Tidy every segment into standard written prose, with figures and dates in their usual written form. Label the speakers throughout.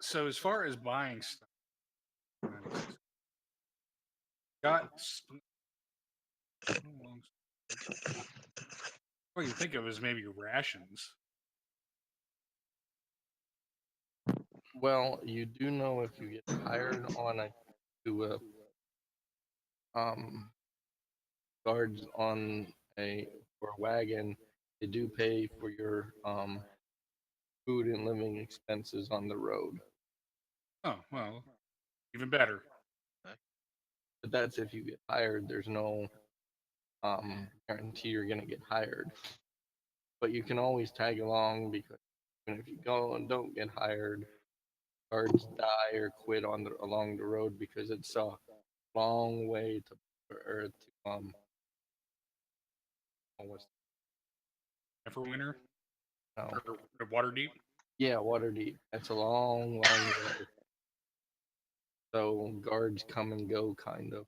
Speaker 1: So as far as buying stuff, got what you think of as maybe rations.
Speaker 2: Well, you do know if you get hired on a to guards on a for a wagon, they do pay for your food and living expenses on the road.
Speaker 1: Oh well, even better.
Speaker 2: But that's if you get hired. There's no guarantee you're gonna get hired. But you can always tag along because even if you go and don't get hired, guards die or quit on the along the road because it's a long way to or to what's
Speaker 1: Neverwinter
Speaker 2: no
Speaker 1: or Waterdeep.
Speaker 2: yeah Waterdeep. That's a long way. So guards come and go kind of.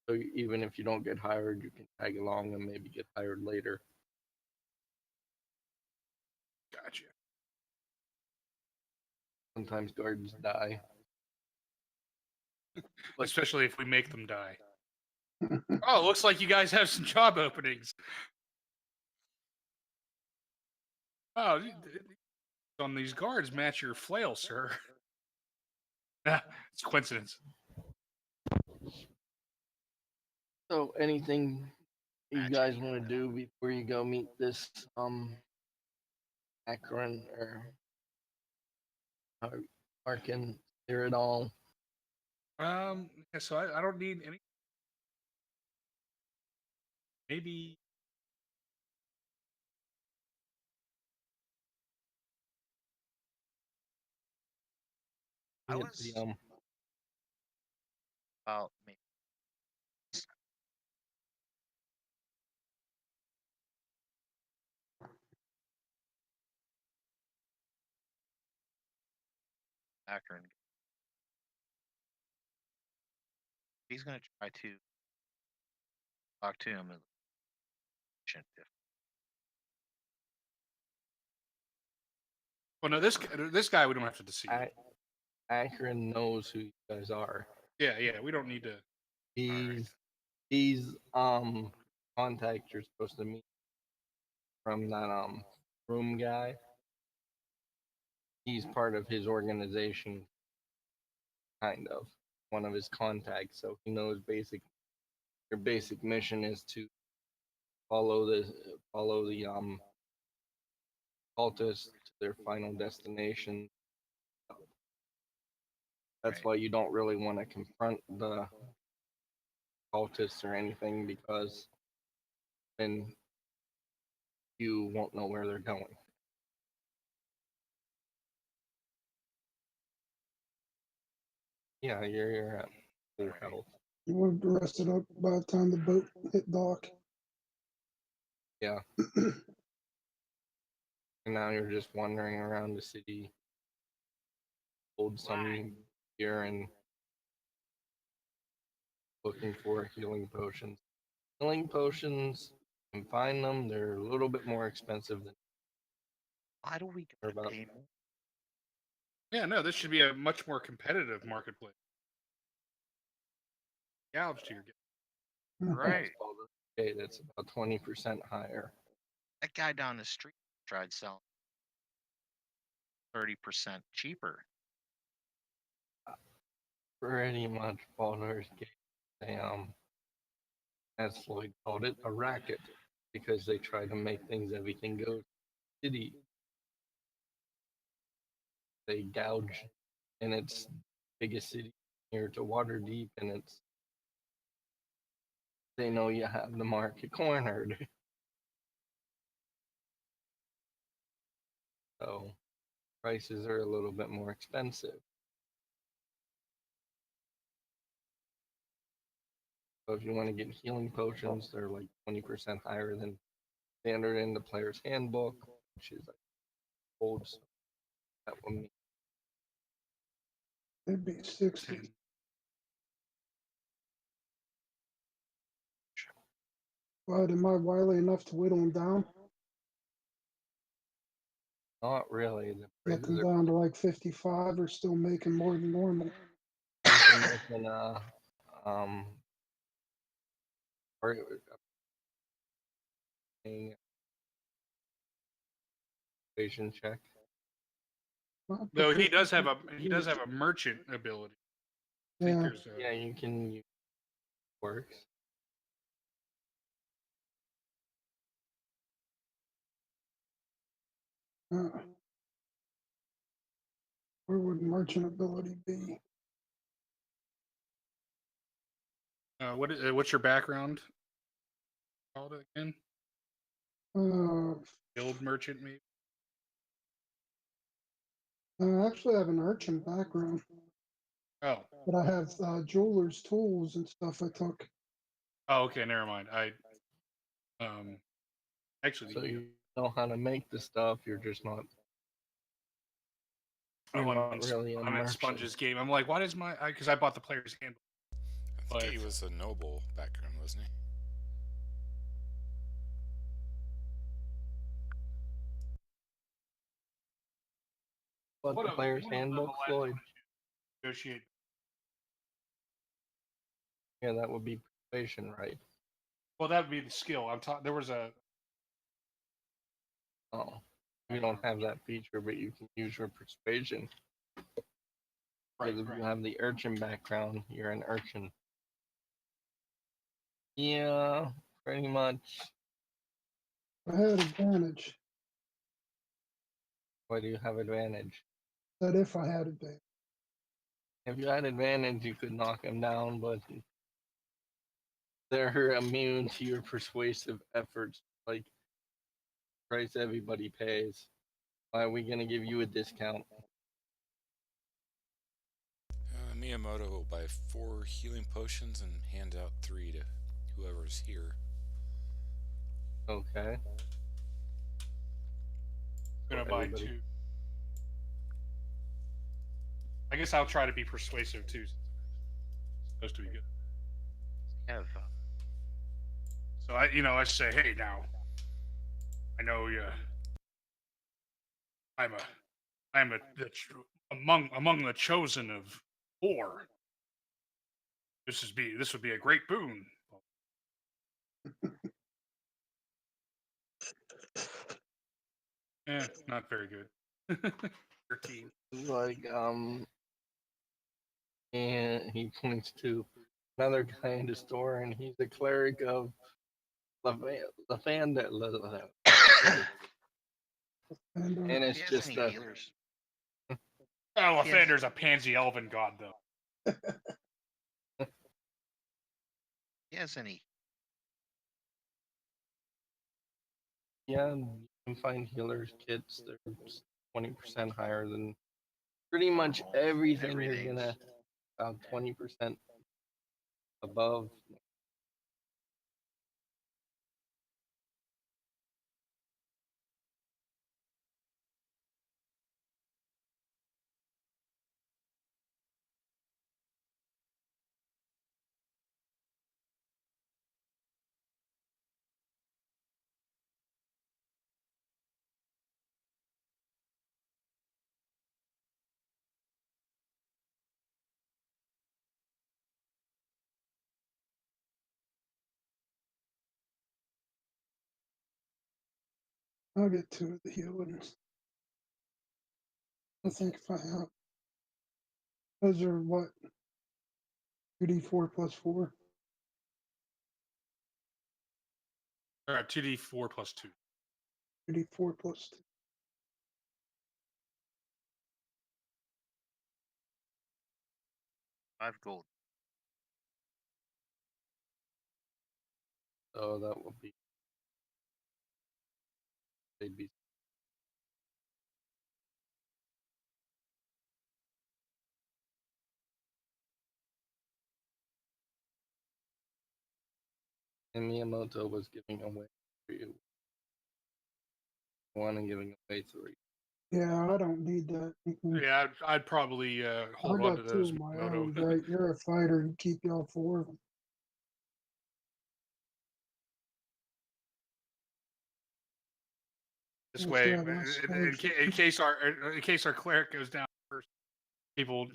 Speaker 2: So even if you don't get hired, you can tag along and maybe get hired later.
Speaker 1: Gotcha.
Speaker 2: Sometimes guards die. But
Speaker 1: Especially if we make them die. Oh, it looks like you guys have some job openings. Oh, on these guards match your flail, sir. It's a coincidence.
Speaker 2: so anything you guys want to do before you go meet this Akron or Arkin here at all?
Speaker 1: Yeah, so I don't need any. Maybe
Speaker 3: I
Speaker 2: Hit
Speaker 3: was
Speaker 2: the,
Speaker 3: about maybe Akron. He's gonna try to talk to him and if
Speaker 1: well, no, this guy we don't have to deceive.
Speaker 2: Akron knows who you guys are.
Speaker 1: Yeah, we don't need to.
Speaker 2: He's contact you're supposed to meet from that room guy. He's part of his organization, kind of one of his contacts. So he knows your basic mission is to follow the cultists to their final destination. That's
Speaker 3: Right.
Speaker 2: why you don't really want to confront the cultists or anything because then you won't know where they're going. Yeah, you're at full health.
Speaker 4: You would have rested up by the time the boat hit dock.
Speaker 2: Yeah. And now you're just wandering around the city, hold some gear and looking for healing potions. Healing potions, you can find them. They're a little bit more expensive than
Speaker 3: why do we
Speaker 2: they're
Speaker 3: gotta
Speaker 2: about.
Speaker 3: pay more?
Speaker 1: Yeah, no, this should be a much more competitive marketplace. Gouged here.
Speaker 3: Right.
Speaker 2: Okay, that's about 20% higher.
Speaker 3: That guy down the street tried selling 30% cheaper.
Speaker 2: Pretty much Baldur's Gate. They as Floyd called it, a racket because they try to make things everything go city. They gouge in its biggest city near to Waterdeep, and they know you have the market cornered. So prices are a little bit more expensive. So if you want to get healing potions, they're like 20% higher than standard in the player's handbook, which is like old. So that will mean
Speaker 4: It'd be 60. But am I wily enough to whittle them down?
Speaker 2: Not really. The prices
Speaker 4: Looking
Speaker 2: are
Speaker 4: down to like 55 are still making more than normal.
Speaker 2: making or- a patient check.
Speaker 4: I
Speaker 1: Though he
Speaker 4: prefer-
Speaker 1: does have a merchant ability. I think
Speaker 4: Yeah.
Speaker 1: there's a,
Speaker 2: Yeah, you can use works.
Speaker 4: Uh, where would merchant ability be?
Speaker 1: what's your background called again?
Speaker 4: Uh,
Speaker 1: Guild merchant, maybe.
Speaker 4: I actually have an urchin background,
Speaker 1: Oh,
Speaker 4: but I have jeweler's tools and stuff I took.
Speaker 1: oh, okay, never mind. Actually,
Speaker 2: So you know how to make the stuff. You're just not. You're
Speaker 1: I'm
Speaker 2: not really a
Speaker 1: I'm in
Speaker 2: merchant.
Speaker 1: Sponge's game. I'm like, why does because I bought the player's handbook.
Speaker 5: I think he
Speaker 1: But-
Speaker 5: was a noble background, wasn't he?
Speaker 2: What the player's
Speaker 1: what a
Speaker 2: handbook,
Speaker 1: level
Speaker 2: Floyd?
Speaker 1: Negotiate.
Speaker 2: Yeah, that would be persuasion, right?
Speaker 1: Well, that would be the skill. I'm talking. There was a.
Speaker 2: Oh, you don't have that feature, but you can use your persuasion.
Speaker 1: Right,
Speaker 2: Because if you
Speaker 1: right.
Speaker 2: have the urchin background, you're an urchin. Yeah, pretty much.
Speaker 4: I had advantage.
Speaker 2: Why do you have advantage?
Speaker 4: That if I had advantage.
Speaker 2: If you had advantage, you could knock him down, but they're immune to your persuasive efforts. Like, price everybody pays. Why are we gonna give you a discount?
Speaker 5: Miyamoto will buy 4 healing potions and hand out 3 to whoever's here.
Speaker 2: Okay.
Speaker 1: I'm gonna
Speaker 2: So
Speaker 1: buy
Speaker 2: everybody-
Speaker 1: 2. I guess I'll try to be persuasive too. Supposed to be good.
Speaker 3: Have
Speaker 1: So I say, hey, now, I know you. Among the chosen of 4. This would be a great boon. Not very good. 13.
Speaker 2: Like, and he points to another guy in the store, and he's a cleric of Lavanda.
Speaker 4: And
Speaker 2: And
Speaker 3: he
Speaker 2: it's
Speaker 3: has
Speaker 2: just
Speaker 3: any
Speaker 2: a
Speaker 3: healers?
Speaker 1: Oh,
Speaker 3: Yes.
Speaker 1: Lathander's a pansy elven god, though.
Speaker 3: He has any?
Speaker 2: yeah, you can find healers kits. They're 20% higher than pretty much everything you're
Speaker 3: Everything's-
Speaker 2: gonna about 20% above.
Speaker 4: I'll get 2 of the healings. I think if I have. Those are what? 2d4 plus 4.
Speaker 1: 2d4 plus 2.
Speaker 4: 2d4 plus 2.
Speaker 3: Five gold.
Speaker 2: So that would be. They'd be. And Miyamoto was giving away 3. One and giving away 3.
Speaker 4: Yeah, I don't need that.
Speaker 1: Yeah, I'd probably
Speaker 4: I
Speaker 1: hold on
Speaker 4: got
Speaker 1: to
Speaker 4: 2
Speaker 1: those.
Speaker 4: of my
Speaker 1: Moto.
Speaker 4: own, right? You're a fighter and keep y'all 4 of them.
Speaker 1: This
Speaker 4: Let's
Speaker 1: way,
Speaker 4: grab my swords.
Speaker 1: in case our cleric goes down first, people.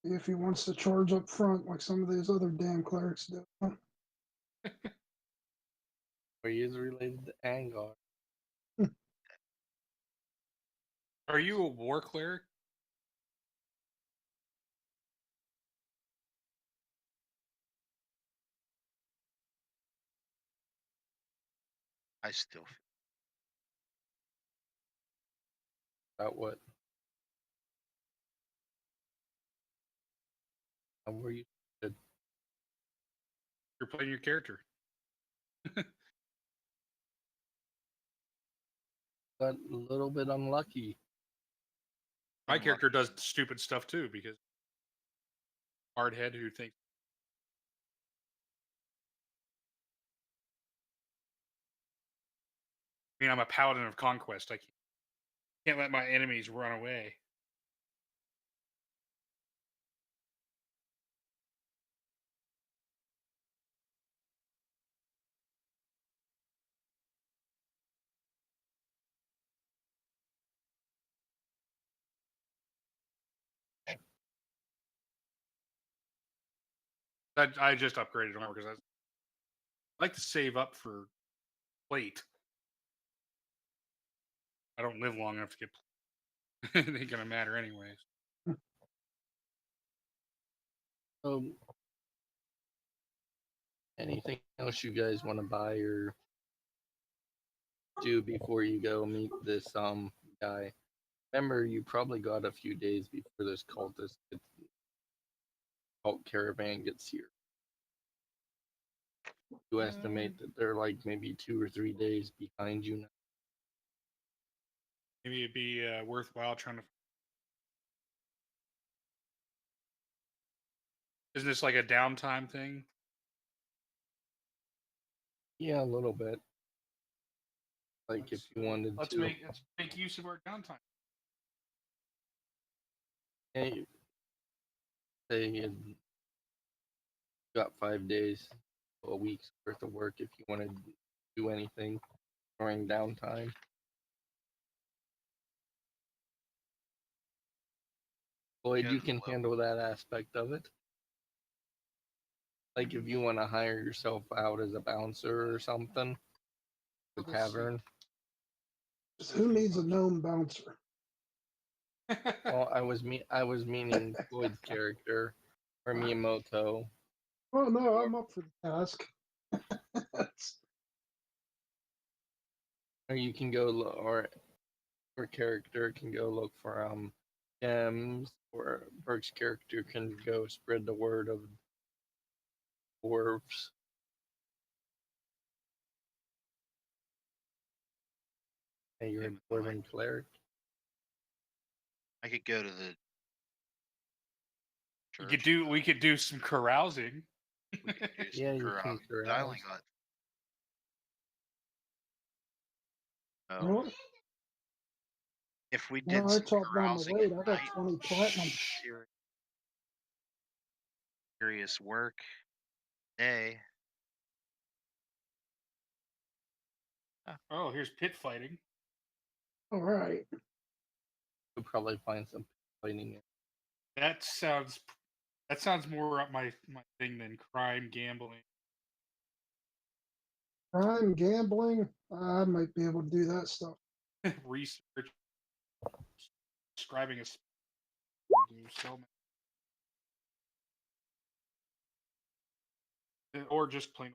Speaker 4: If he wants to charge up front like some of these other damn clerics do.
Speaker 2: Or he is related to Angar.
Speaker 1: Are you a war cleric?
Speaker 3: I still.
Speaker 2: About what? How were you?
Speaker 1: You're playing your character.
Speaker 2: But a little bit unlucky.
Speaker 1: My
Speaker 3: Unlucky.
Speaker 1: character does stupid stuff too because hardhead who thinks. I mean, I'm a paladin of conquest. I can't let my enemies run away. I just upgraded armor because I like to save up for plate. I don't live long enough to get. It ain't gonna matter anyways.
Speaker 2: Anything else you guys want to buy or do before you go meet this guy? Remember, you probably got a few days before this cult caravan gets here. You estimate that they're like maybe 2 or 3 days behind you now.
Speaker 1: Maybe it'd be worthwhile trying to. Isn't this like a downtime thing?
Speaker 2: Yeah, a little bit. Like if you wanted
Speaker 1: Let's
Speaker 2: to.
Speaker 1: make use of our downtime.
Speaker 2: Hey, say you got 5 days, a week's worth of work if you want to do anything during downtime. Boyd,
Speaker 3: Yeah,
Speaker 2: you can
Speaker 3: well-
Speaker 2: handle that aspect of it. Like if you want to hire yourself out as a bouncer or something, the
Speaker 1: Let's see.
Speaker 2: tavern.
Speaker 4: Who needs a gnome bouncer?
Speaker 2: Well, I was meaning Boyd's character or Miyamoto.
Speaker 4: Oh no, I'm up for the task.
Speaker 2: Or you can go or character can go look for gems, or Burke's character can go spread the word of dwarves. Hey, you're a dwarven cleric.
Speaker 3: I could go to the. church.
Speaker 1: We could do some carousing.
Speaker 3: We could do some
Speaker 2: Yeah, you
Speaker 3: carousing,
Speaker 2: can
Speaker 3: but I only
Speaker 2: carouse.
Speaker 3: got. Oh,
Speaker 4: Well,
Speaker 3: if we did
Speaker 4: well, I
Speaker 3: some
Speaker 4: chopped down the
Speaker 3: carousing
Speaker 4: weight.
Speaker 3: at
Speaker 4: I got
Speaker 3: night,
Speaker 4: 20 platinum.
Speaker 3: serious work day.
Speaker 1: Oh, here's pit fighting.
Speaker 4: All right.
Speaker 2: You'll probably find some fighting.
Speaker 1: That sounds more up my thing than crime, gambling.
Speaker 4: Crime, gambling. I might be able to do that stuff.
Speaker 1: Research, describing a or just plain.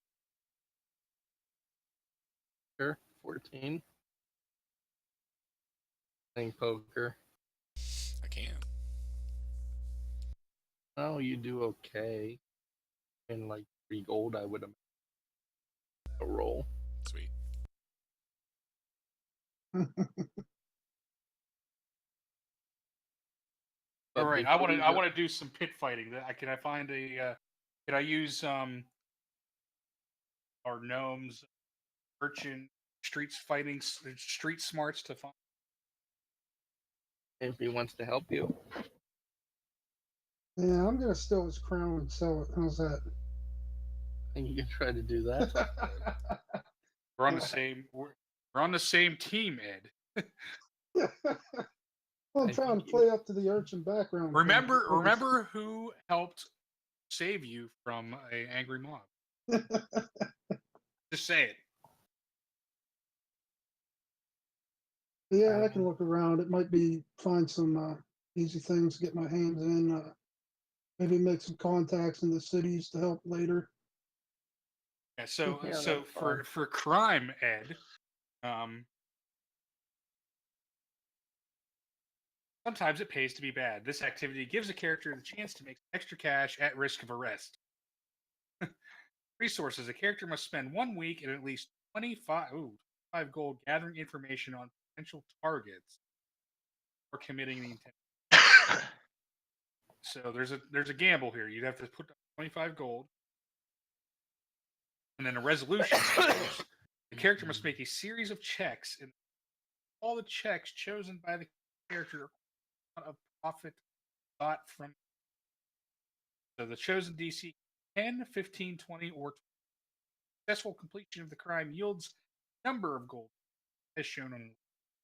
Speaker 2: Sure, 14. Playing poker.
Speaker 5: I can.
Speaker 2: Oh, you do okay. And like 3 gold, I would imagine. A roll.
Speaker 5: Sweet.
Speaker 2: But
Speaker 1: All right,
Speaker 2: before you
Speaker 1: I
Speaker 2: go-
Speaker 1: want to do some pit fighting. Can I find a? Can I use our gnomes, urchin street smarts to find?
Speaker 2: if he wants to help you.
Speaker 4: Yeah, I'm gonna steal his crown and sell it. How's that?
Speaker 2: And you can try to do that.
Speaker 1: We're on the same. We're on the same team, Ed.
Speaker 4: I'm
Speaker 2: I
Speaker 4: trying to
Speaker 2: think
Speaker 4: play up to the urchin background. thing.
Speaker 1: Remember who helped save you from a angry mob. Just say it.
Speaker 4: Yeah, I can look around. It might be find some easy things to get my hands in. Maybe make some contacts in the cities to help later.
Speaker 1: Yeah. So
Speaker 2: Yeah,
Speaker 1: so
Speaker 2: that's fine.
Speaker 1: for crime, Ed. Sometimes it pays to be bad. This activity gives a character the chance to make extra cash at risk of arrest. Resources: a character must spend 1 week and at least 25 gold gathering information on potential targets or committing the intent. So there's a gamble here. You'd have to put 25 gold, and then a resolution. The character must make a series of checks, and all the checks chosen by the character are a profit got from. So the chosen DC 10, 15, 20, or 20. Successful completion of the crime yields number of gold, as shown on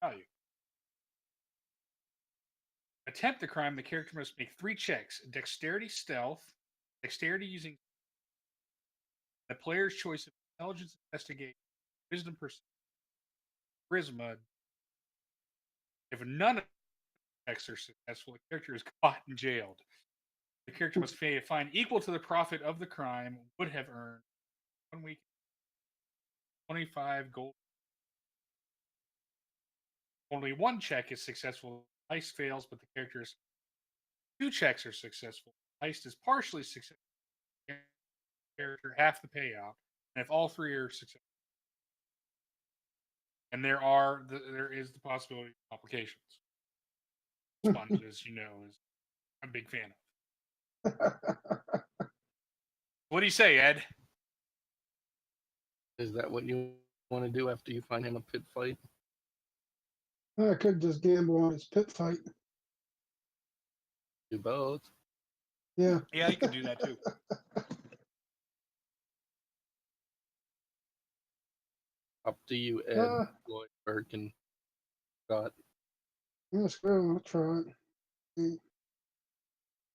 Speaker 1: value. Attempt the crime, the character must make 3 checks: dexterity, stealth, dexterity using the player's choice of intelligence, investigation, wisdom, perception, charisma. If none of the checks are successful, the character is caught and jailed. The character must pay a fine equal to the profit of the crime would have earned 1 week, 25 gold. Only 1 check is successful. Heist fails, but the character's 2 checks are successful. Heist is partially successful. Character half the payout, and if all 3 are successful, and there is the possibility of complications. Sponge, as you know, is I'm a big fan of. What do you say, Ed?
Speaker 2: Is that what you want to do after you find him a pit fight?
Speaker 4: I could just gamble on his pit fight.
Speaker 2: Do both.
Speaker 4: Yeah.
Speaker 1: Yeah, you can do that too.
Speaker 2: Up to you, Ed, Lloyd, Burke, and Scott.
Speaker 4: Let's go. I'll try it. See.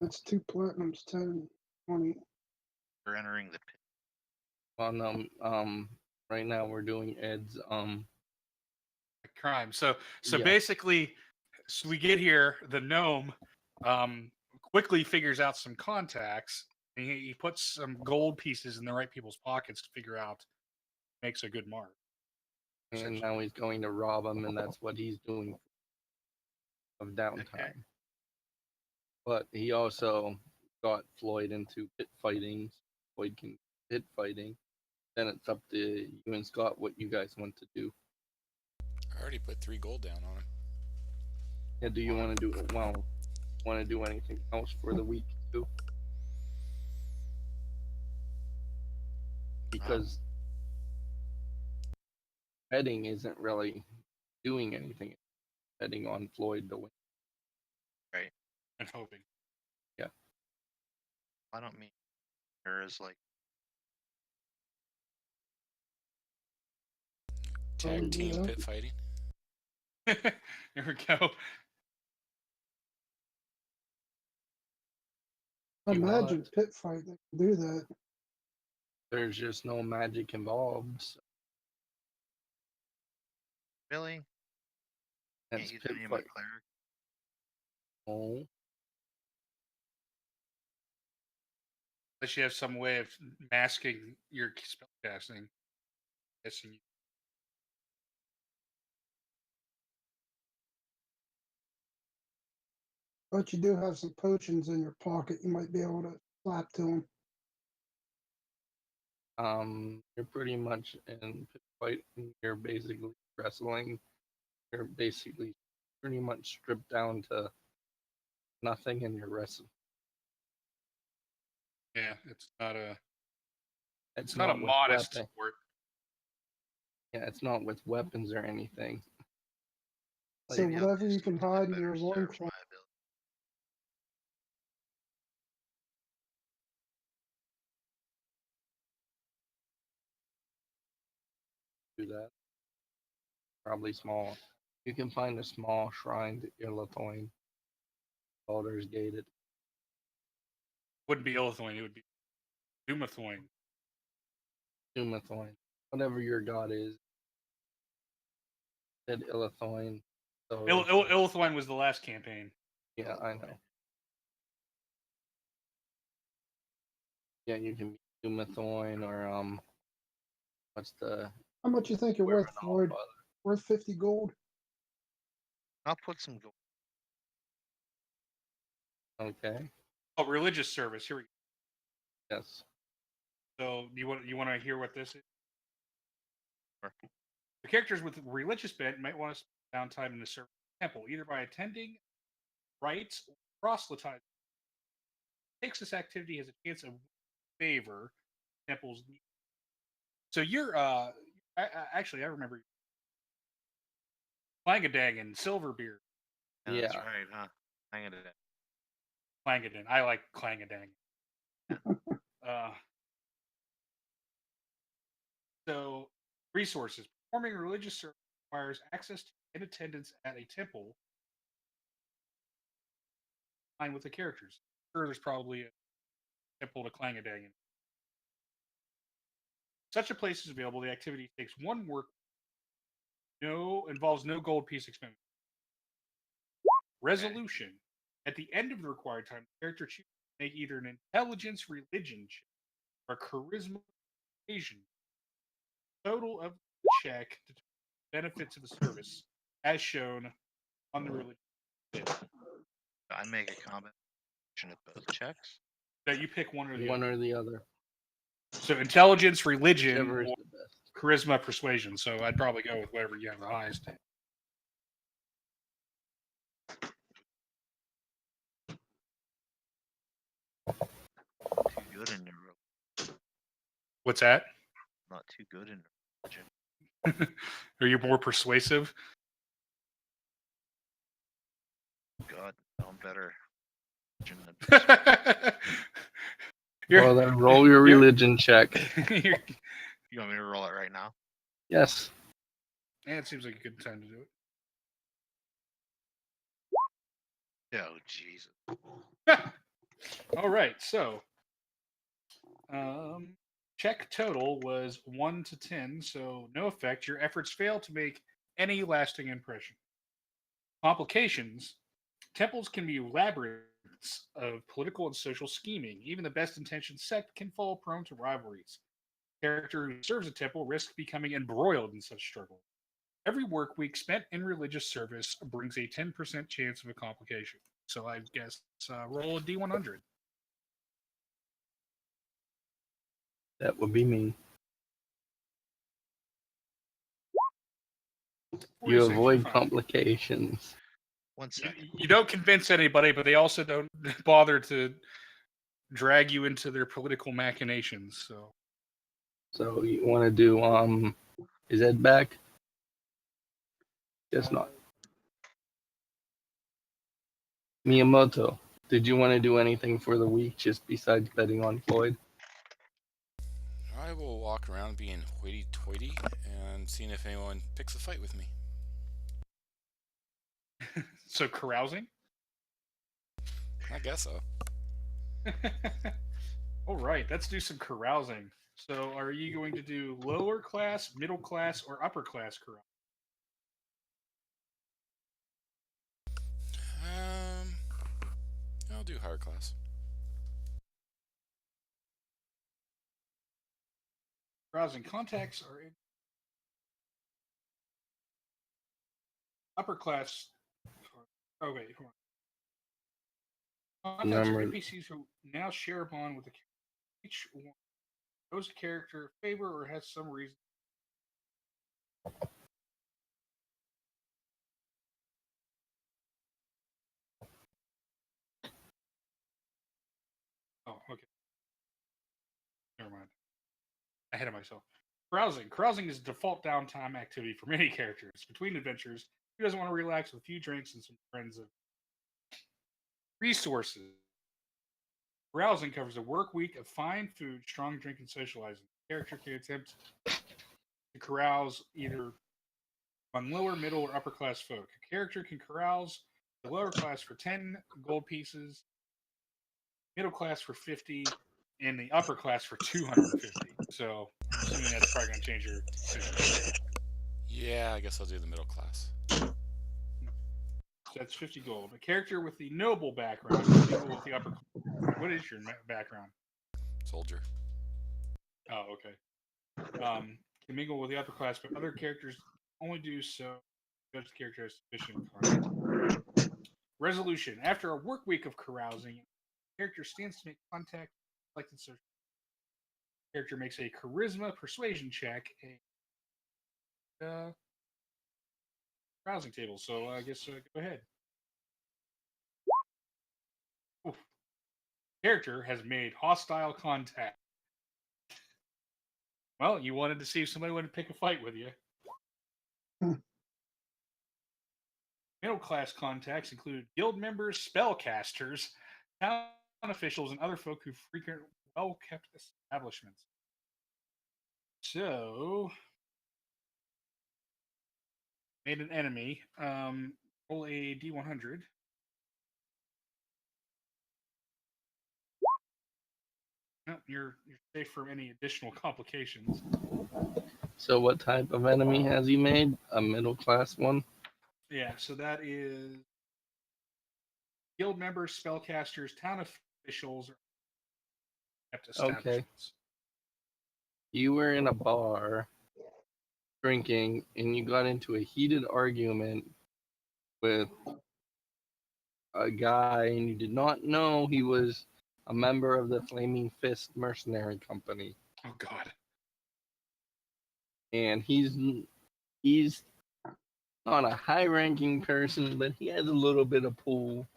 Speaker 4: That's 2 platinums, 10, 20.
Speaker 3: We're entering the pit.
Speaker 2: On right now we're doing Ed's
Speaker 1: Crime. So
Speaker 2: Yeah.
Speaker 1: basically, so we get here. The gnome quickly figures out some contacts. And he puts some gold pieces in the right people's pockets to figure out makes a good mark.
Speaker 2: and now he's going to rob him, and that's what he's doing of downtime.
Speaker 3: Okay.
Speaker 2: But he also got Floyd into pit fighting. Floyd can pit fighting. Then it's up to you and Scott what you guys want to do.
Speaker 5: I already put 3 gold down on him.
Speaker 2: Yeah, do you want to do anything else for the week too? Because betting isn't really doing anything. It's betting on Floyd to win.
Speaker 1: And hoping.
Speaker 3: I don't mean there is like
Speaker 5: Tag team
Speaker 4: yeah.
Speaker 5: pit fighting.
Speaker 1: Here we go.
Speaker 4: I
Speaker 2: You
Speaker 4: imagine
Speaker 2: want-
Speaker 4: pit fight they can do that.
Speaker 2: There's just no magic involved. So
Speaker 3: really
Speaker 2: that's
Speaker 3: can't use
Speaker 2: pit
Speaker 3: any of my
Speaker 2: fight.
Speaker 3: cleric.
Speaker 2: Oh,
Speaker 1: Unless you have some way of masking your spell casting. Guessing you.
Speaker 4: But you do have some potions in your pocket. You might be able to slap to them.
Speaker 2: you're pretty much in pit fight. And you're basically wrestling. You're basically pretty much stripped down to nothing, and you're wrestling.
Speaker 1: Yeah, it's not a
Speaker 2: It's
Speaker 1: not a
Speaker 2: with
Speaker 1: modest
Speaker 2: weapon-
Speaker 1: sport.
Speaker 2: Yeah, it's not with weapons or anything.
Speaker 4: So
Speaker 2: Like,
Speaker 4: whatever you can hide in
Speaker 3: Better
Speaker 4: your
Speaker 3: survival.
Speaker 4: loincloth,
Speaker 2: do that. Probably small. You can find a small shrine to Ilathoin. Baldur's Gated.
Speaker 1: Wouldn't be Illithoin, it would be Dumathoin.
Speaker 2: Dumathoin. Whatever your god is. Said Ilathoin. So
Speaker 1: Illithoin was the last campaign.
Speaker 2: yeah, I know. Yeah, you can be Dumathoin or what's the
Speaker 4: How much you think you're worth,
Speaker 2: Wherever
Speaker 4: Floyd?
Speaker 2: Allfather.
Speaker 4: Worth 50 gold?
Speaker 3: I'll put some gold.
Speaker 2: Okay.
Speaker 1: Oh, religious service. Here we go.
Speaker 2: Yes.
Speaker 1: So you want to hear what this is?
Speaker 3: Sure.
Speaker 1: The characters with religious bent might want to spend downtime in the service temple, either by attending rites or proselytizing. Takes this activity has a chance of favor temple's needs. So you're actually I remember Plangadang and Silverbeard.
Speaker 3: Yeah, that's
Speaker 2: Yeah.
Speaker 3: right, huh? Hang it in.
Speaker 1: Plangadang. I like Clangadang. So resources. Performing religious service requires access to and attendance at a temple. Line with the characters. Sure, there's probably a temple to Clangadang. Such a place is available. The activity takes one work. Involves no gold piece expenditure. Resolution. At the end of the required time, the character chooses to make either an intelligence religion check or a charisma Asian. Total of the check determines benefits of the service, as shown on the religion bit.
Speaker 3: I make a combination of both checks.
Speaker 1: That you pick one or the
Speaker 2: One
Speaker 1: other.
Speaker 2: or the other.
Speaker 1: So intelligence, religion,
Speaker 2: Whichever is
Speaker 1: or
Speaker 2: the best.
Speaker 1: charisma, persuasion. So I'd probably go with whatever you have the highest.
Speaker 3: Too good in your
Speaker 1: What's that?
Speaker 3: not too good in religion.
Speaker 1: Are you more persuasive?
Speaker 3: God, I'm better. Religion than
Speaker 1: You're-
Speaker 2: Well, then roll your
Speaker 1: you're-
Speaker 2: religion check.
Speaker 1: you're-
Speaker 3: You want me to roll it right now?
Speaker 2: Yes.
Speaker 1: Yeah, it seems like a good time to do it.
Speaker 3: Oh, Jesus.
Speaker 1: All right, so check total was 1 to 10, so no effect. Your efforts fail to make any lasting impression. Complications. Temples can be labyrinths of political and social scheming. Even the best intentioned sect can fall prone to rivalries. Character who serves a temple risks becoming embroiled in such struggle. Every work week spent in religious service brings a 10% chance of a complication. So I guess roll a D100.
Speaker 2: That would be me. You
Speaker 1: 46,
Speaker 2: avoid
Speaker 1: you're fine.
Speaker 2: complications.
Speaker 3: 1 second.
Speaker 1: You don't convince anybody, but they also don't bother to drag you into their political machinations.
Speaker 2: So you want to do is Ed back? Guess not. Miyamoto, did you want to do anything for the week just besides betting on Floyd?
Speaker 5: I will walk around being hoity-toity and seeing if anyone picks a fight with me.
Speaker 1: So carousing.
Speaker 5: I guess so.
Speaker 1: All right, let's do some carousing. So, are you going to do lower class, middle class, or upper class carousing?
Speaker 5: I'll do higher class.
Speaker 1: Carousing contacts are in upper class. Oh wait, hold on. Contacts are
Speaker 2: Number-
Speaker 1: NPCs who now share a bond with the character. Each one owes the character a favor or has some reason. Oh, okay. Never mind. Ahead of myself. Carousing. Carousing is a default downtime activity for many characters. Between adventures, who doesn't want to relax with a few drinks and some friends of resources? Carousing covers a work week of fine food, strong drink, and socializing. The character can attempt to to carouse either on lower, middle, or upper class folk. A character can carouse the lower class for 10 gold pieces, middle class for 50, and the upper class for 250. So I'm assuming that's probably going to change your decision.
Speaker 5: Yeah, I guess I'll do the middle class.
Speaker 1: So that's 50 gold. A character with the noble background can mingle with the upper class. What is your background?
Speaker 5: Soldier.
Speaker 1: Oh, okay. Can mingle with the upper class, but other characters only do so if the character has sufficient content. Resolution. After a work week of carousing, the character stands to make contact with selected social. The character makes a charisma persuasion check, a carousing table. So I guess go ahead. Oof. Character has made hostile contact. Well, you wanted to see if somebody wanted to pick a fight with you. Middle class contacts include guild members, spellcasters, town officials, and other folk who frequent well kept establishments. So, made an enemy. Roll a d100. No, you're safe from any additional complications.
Speaker 2: So what type of enemy has he made? A middle class one?
Speaker 1: Yeah, so that is guild members, spellcasters, town officials, or kept establishments.
Speaker 2: You were in a bar drinking and you got into a heated argument with a guy and you did not know he was a member of the Flaming Fist Mercenary Company.
Speaker 1: Oh God.
Speaker 2: And he's not a high-ranking person, but he has a little bit of pull.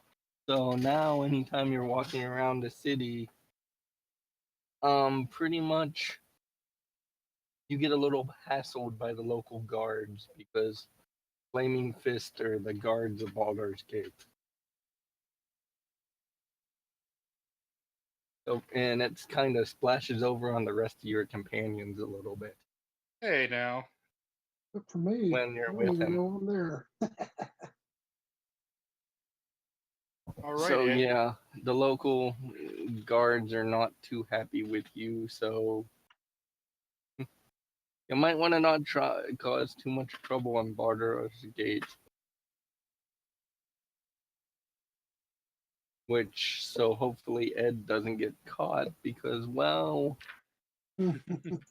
Speaker 2: So now anytime you're walking around the city, pretty much you get a little hassled by the local guards because Flaming Fist are the guards of Baldur's Gate. So, and it's kind of splashes over on the rest of your companions a little bit
Speaker 1: Hey now.
Speaker 4: Good for me.
Speaker 2: when you're
Speaker 4: I don't
Speaker 2: with
Speaker 4: even
Speaker 2: him.
Speaker 4: know I'm there.
Speaker 1: All right.
Speaker 2: So
Speaker 1: Ed.
Speaker 2: yeah, the local guards are not too happy with you, so you might want to not try cause too much trouble on Baldur's Gate. Which, so hopefully Ed doesn't get caught because, well,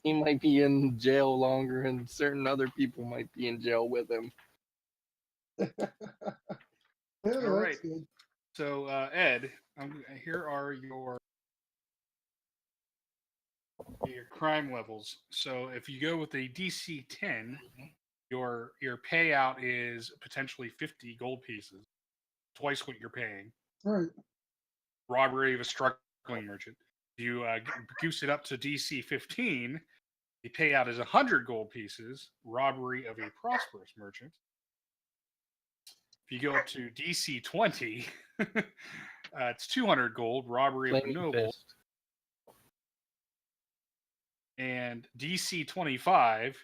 Speaker 2: he might be in jail longer and certain other people might be in jail with him.
Speaker 4: Yeah, that's
Speaker 1: right.
Speaker 4: good.
Speaker 1: So, Ed, here are your crime levels. So, if you go with a DC 10, your payout is potentially 50 gold pieces, twice what you're paying.
Speaker 4: Right.
Speaker 1: Robbery of a struggling merchant. You goose it up to DC 15. The payout is 100 gold pieces. Robbery of a prosperous merchant. If you go up to DC 20, it's 200 gold. Robbery of a
Speaker 2: Flaming
Speaker 1: noble.
Speaker 2: Fist.
Speaker 1: And DC 25,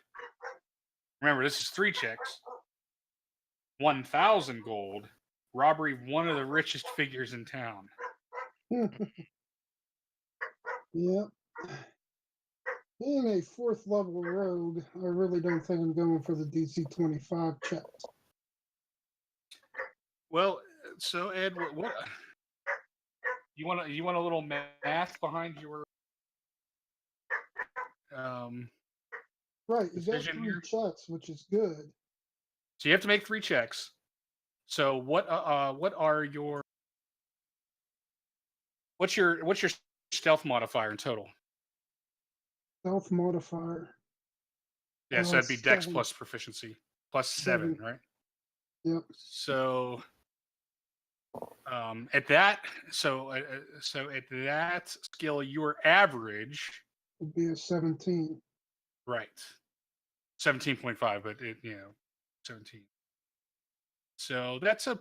Speaker 1: remember this is 3 checks, 1,000 gold, robbery of one of the richest figures in town.
Speaker 4: Yep. Being a 4th level rogue, I really don't think I'm going for the DC 25 check.
Speaker 1: Well, so Ed, what you want a little math behind your
Speaker 4: Right, you got
Speaker 1: decision
Speaker 4: 3
Speaker 1: here?
Speaker 4: checks, which is good.
Speaker 1: So you have to make 3 checks. So what's your stealth modifier in total?
Speaker 4: Stealth modifier.
Speaker 1: Yeah, so that'd be Dex
Speaker 4: 7.
Speaker 1: plus proficiency plus 7, right?
Speaker 4: Yep.
Speaker 1: So at that skill, your average,
Speaker 4: Would be a 17.
Speaker 1: right, 17.5, but 17. So that's a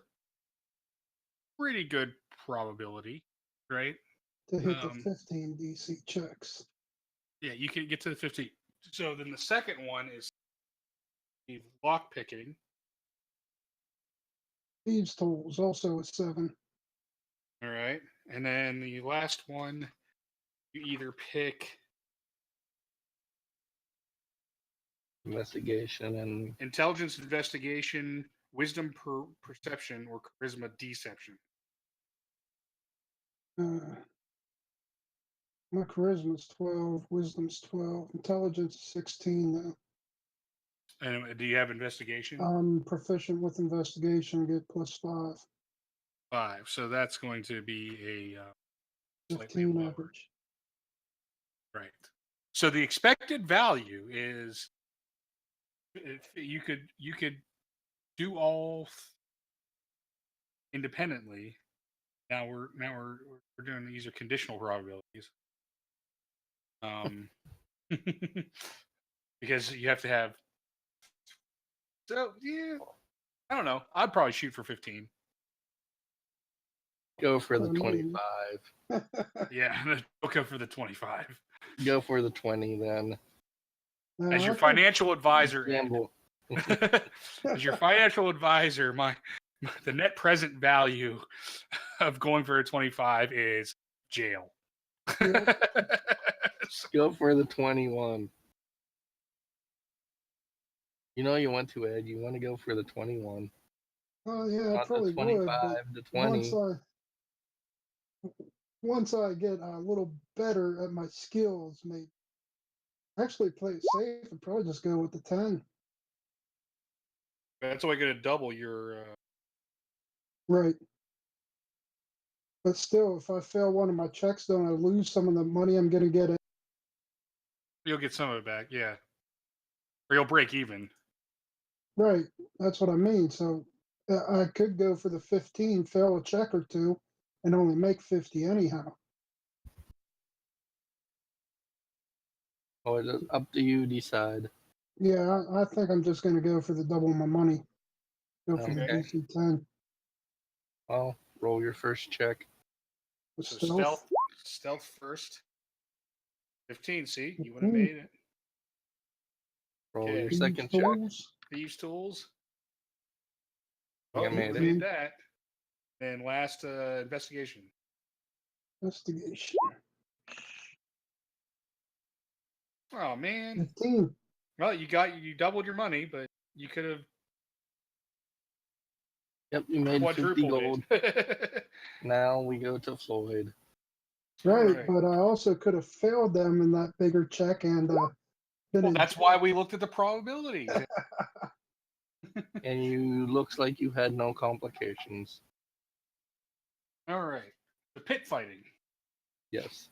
Speaker 1: pretty good probability, right?
Speaker 4: To hit the 15 DC checks.
Speaker 1: Yeah, you can get to the 15. So then the second one is lock picking.
Speaker 4: Thieves' tools also a 7.
Speaker 1: All right. And then the last one, you either pick
Speaker 2: Investigation and
Speaker 1: intelligence investigation, wisdom perception, or charisma deception.
Speaker 4: My charisma's 12, wisdom's 12, intelligence is 16 now.
Speaker 1: And do you have investigation?
Speaker 4: I'm proficient with investigation, get +5,
Speaker 1: 5. So that's going to be a slightly
Speaker 4: 15
Speaker 1: lower.
Speaker 4: average.
Speaker 1: Right. So the expected value is if you could do all independently. Now we're doing these are conditional probabilities. Because you have to have. So yeah, I don't know. I'd probably shoot for 15.
Speaker 2: go for the
Speaker 4: I mean-
Speaker 2: 25.
Speaker 1: Yeah, we'll go for the 25.
Speaker 2: Go for the 20 then.
Speaker 1: As
Speaker 4: I
Speaker 1: your
Speaker 4: think-
Speaker 1: financial advisor, Ed,
Speaker 2: Gamble.
Speaker 1: as your financial advisor, the net present value of going for a 25 is jail.
Speaker 2: Go for the 21. You know you want to, Ed. You want to go for the 21.
Speaker 4: Oh yeah, I
Speaker 2: Not
Speaker 4: probably
Speaker 2: the
Speaker 4: would.
Speaker 2: 25,
Speaker 4: But
Speaker 2: the 20.
Speaker 4: once I get a little better at my skills, maybe actually play it safe and probably just go with the 10.
Speaker 1: That's only going to double your.
Speaker 4: Right. But still, if I fail one of my checks, don't I lose some of the money I'm going to get?
Speaker 1: You'll get some of it back, yeah, or you'll break even.
Speaker 4: Right. That's what I mean. So I could go for the 15, fail a check or two, and only make 50 anyhow.
Speaker 2: Oh, it's up to you decide.
Speaker 4: Yeah, I think I'm just going to go for the double my money. Go for the
Speaker 2: Okay.
Speaker 4: DC 10.
Speaker 2: Well, roll your first check.
Speaker 4: With
Speaker 1: So
Speaker 4: stealth.
Speaker 1: stealth first. 15. See, you would have
Speaker 4: 15.
Speaker 1: made it.
Speaker 2: Roll
Speaker 1: Okay.
Speaker 2: your
Speaker 4: Thieves'
Speaker 2: second check.
Speaker 4: tools.
Speaker 1: Thieves' tools.
Speaker 2: Yeah,
Speaker 1: Oh, you
Speaker 2: made it.
Speaker 1: made that. And last investigation.
Speaker 4: Investigation.
Speaker 1: Oh man.
Speaker 4: 15.
Speaker 1: Well, you doubled your money, but you could have
Speaker 2: Yep, you made 50
Speaker 1: quadrupled
Speaker 2: gold.
Speaker 1: it.
Speaker 2: Now we go to Floyd.
Speaker 4: Right,
Speaker 1: Right.
Speaker 4: but I also could have failed them in that bigger check and been
Speaker 1: Well,
Speaker 4: in
Speaker 1: that's why we looked at the probabilities.
Speaker 2: And you looks like you had no complications.
Speaker 1: All right. The pit fighting.
Speaker 2: Yes.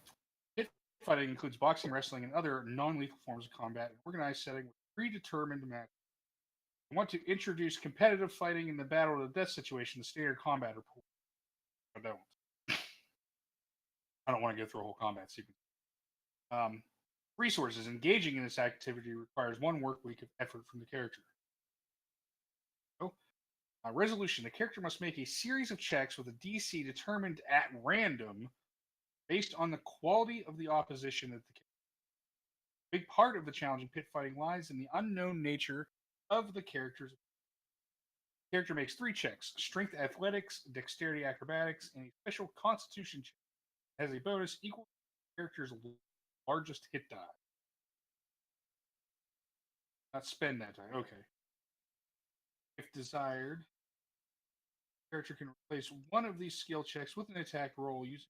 Speaker 1: Fighting includes boxing, wrestling, and other non-lethal forms of combat in an organized setting with predetermined matches. I want to introduce competitive fighting in the battle to the death situation, the standard combat report. I don't want to go through a whole combat sequence. Resources. Engaging in this activity requires 1 work week of effort from the character. Resolution. The character must make a series of checks with a DC determined at random based on the quality of the opposition that the big part of the challenge in pit fighting lies in the unknown nature of the character's. The character makes 3 checks: strength, athletics, dexterity, acrobatics, and a special constitution check. Has a bonus equal to the character's largest hit die. Not spend that die. Okay. If desired, the character can replace one of these skill checks with an attack roll using.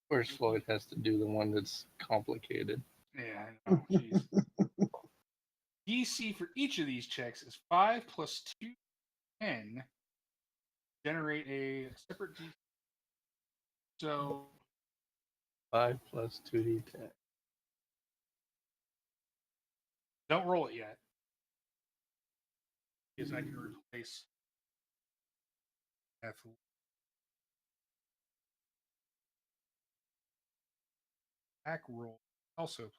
Speaker 2: Of course, Floyd has to do the one that's complicated.
Speaker 1: Yeah, I know. Jeez. DC for each of these checks is 5 plus 2, 10. Generate a separate DC. So
Speaker 2: 5 plus 2d10.
Speaker 1: don't roll it yet. Because I can replace attack roll also.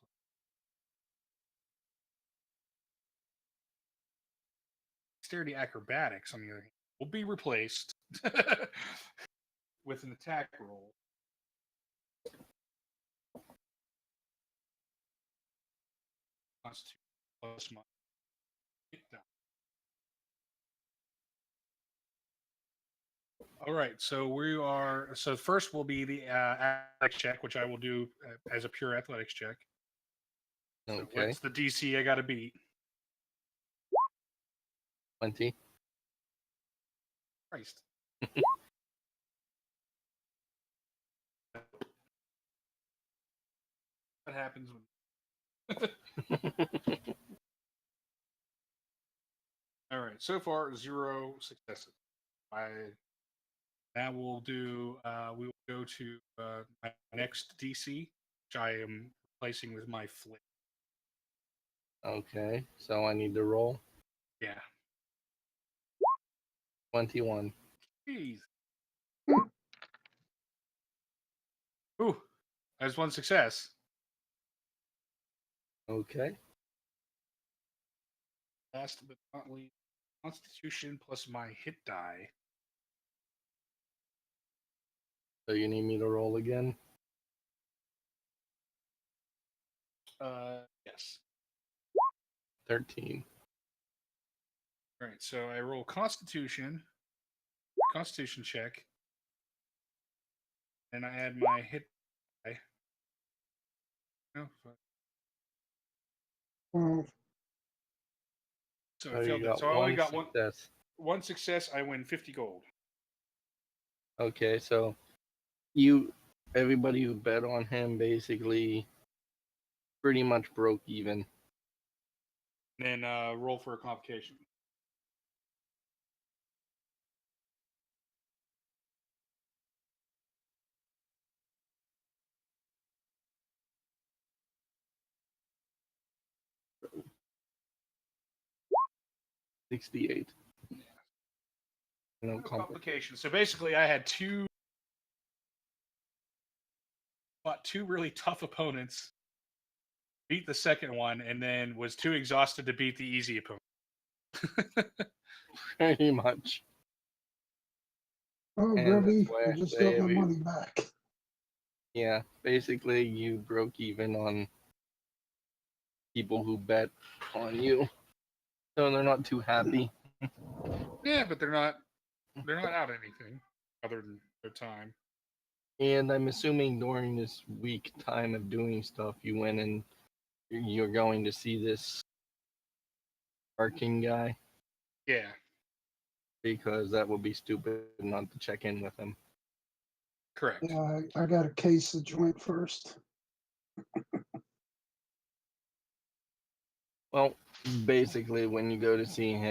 Speaker 1: Dexterity acrobatics, on the other hand, will be replaced with an attack roll. Constitution plus my hit die. All right, so we are. So first will be the athletics check, which I will do as a pure athletics check. So
Speaker 2: Okay.
Speaker 1: what's the DC I got to beat?
Speaker 2: 20.
Speaker 1: Christ. What happens when? All right, so far 0 successes. Now we'll do. We will go to my next DC, which I am replacing with my flip.
Speaker 2: Okay. So I need to roll
Speaker 1: Yeah.
Speaker 2: 21.
Speaker 1: Jeez. Ooh, that's one success.
Speaker 2: Okay.
Speaker 1: Last but not least, Constitution plus my hit die.
Speaker 2: So you need me to roll again?
Speaker 1: Yes.
Speaker 2: 13.
Speaker 1: All right, so I roll Constitution check, and I add my hit die. No, fuck.
Speaker 4: Well,
Speaker 1: So
Speaker 2: So
Speaker 1: I
Speaker 2: you
Speaker 1: failed that.
Speaker 2: got
Speaker 1: So I only
Speaker 2: one
Speaker 1: got
Speaker 2: success.
Speaker 1: one success. I win 50 gold.
Speaker 2: Okay, so everybody who bet on him basically pretty much broke even.
Speaker 1: And then roll for a complication.
Speaker 2: $68. No
Speaker 1: No
Speaker 2: complication.
Speaker 1: complication. So basically, I had fought two really tough opponents, beat the second one, and then was too exhausted to beat the easy opponent.
Speaker 2: Pretty much.
Speaker 4: oh,
Speaker 2: And
Speaker 4: Grubby,
Speaker 2: that's why
Speaker 4: I
Speaker 2: I
Speaker 4: just
Speaker 2: say
Speaker 4: got my money back.
Speaker 2: Yeah, basically you broke even on people who bet on you. So they're not too happy.
Speaker 1: Yeah, but they're not out anything other than their time.
Speaker 2: And I'm assuming during this week time of doing stuff, you went and you're going to see this parking guy
Speaker 1: Yeah.
Speaker 2: because that would be stupid not to check in with him.
Speaker 1: Correct.
Speaker 4: Yeah, I got a case of joint first.
Speaker 2: Well, basically, when you go to see him,